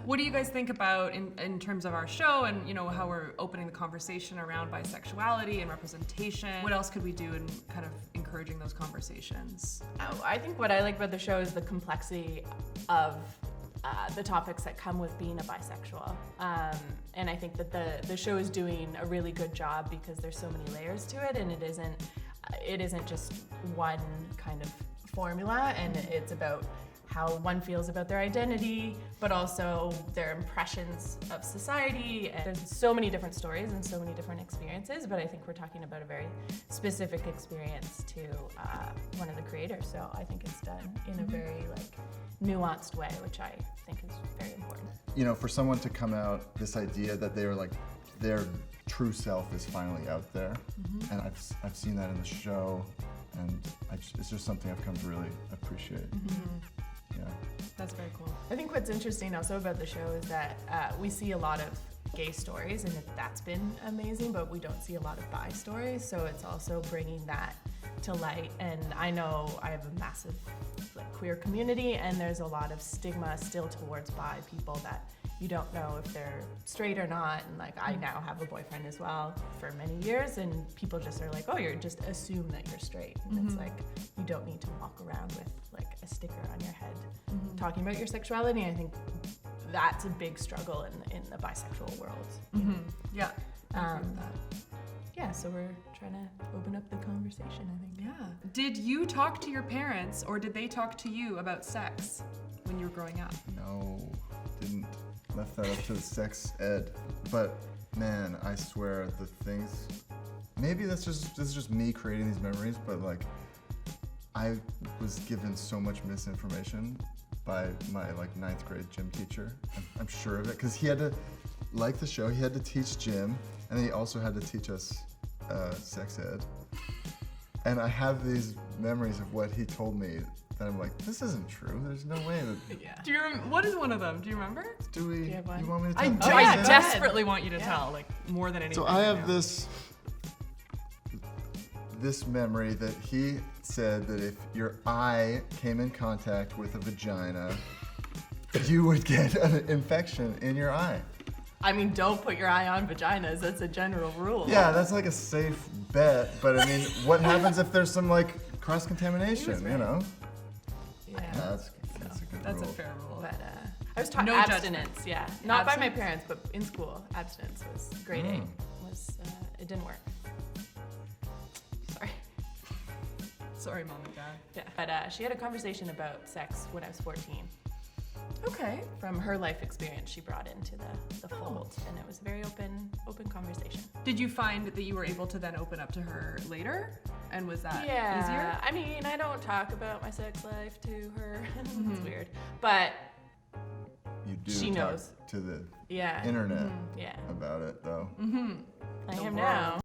What do you guys think about in terms of our show and, you know, how we're opening the conversation around bisexuality and representation? What else could we do in kind of encouraging those conversations? Oh, I think what I like about the show is the complexity of the topics that come with being a bisexual. And I think that the show is doing a really good job because there's so many layers to it, and it isn't just one kind of formula, and it's about how one feels about their identity, but also their impressions of society. And there's so many different stories and so many different experiences, but I think we're talking about a very specific experience to one of the creators. So I think it's done in a very nuanced way, which I think is very important. You know, for someone to come out, this idea that they were like, their true self is finally out there, and I've seen that in the show, and it's just something I've come to really appreciate. Yeah. That's very cool. I think what's interesting also about the show is that we see a lot of gay stories, and that's been amazing, but we don't see a lot of bi stories, so it's also bringing that to light. And I know I have a massive queer community, and there's a lot of stigma still towards bi people that you don't know if they're straight or not. And I now have a boyfriend as well for many years, and people just are like, oh, you're just assume that you're straight. And it's like, you don't need to walk around with a sticker on your head talking about your sexuality. I think that's a big struggle in the bisexual world. Yeah. I agree with that. Yeah, so we're trying to open up the conversation, I think. Yeah. Did you talk to your parents, or did they talk to you about sex when you were growing up? No, didn't. Left that up to the sex ed. But man, I swear the things, maybe this is just me creating these memories, but I was given so much misinformation by my 9th grade gym teacher. I'm sure of it, because he had to, like the show, he had to teach gym, and he also had to teach us sex ed. And I have these memories of what he told me that I'm like, this isn't true. There's no way that. Yeah. Do you what is one of them? Do you remember? Do we? Do you have one? You want me to I tell? do. yeah, I go desperately want you to tell, more than anything. So I have right now. this memory that he said that if your eye came in contact with a vagina, you would get an infection in your eye. I mean, don't put your eye on vaginas. That's a general rule. Yeah, that's a safe bet, but I mean, what happens if there's some cross-contamination, you know? Yeah. That's a good That's rule. a fair rule. But I was taught No abstinence, judgment. yeah. Not by my Abstinence? parents, but in school, abstinence was grade 8. It didn't work. Sorry. Sorry, Mom and Dad. Yeah. But she had a conversation about sex when I was 14. Okay. From her life experience, she brought into the fold, and it was a very open conversation. Did you find that you were able to then open up to her later? And was that easier? I mean, I don't talk about my sex life to her. It's weird. But You do she talk knows. to the yeah. internet Yeah. about it, though. I am world. now.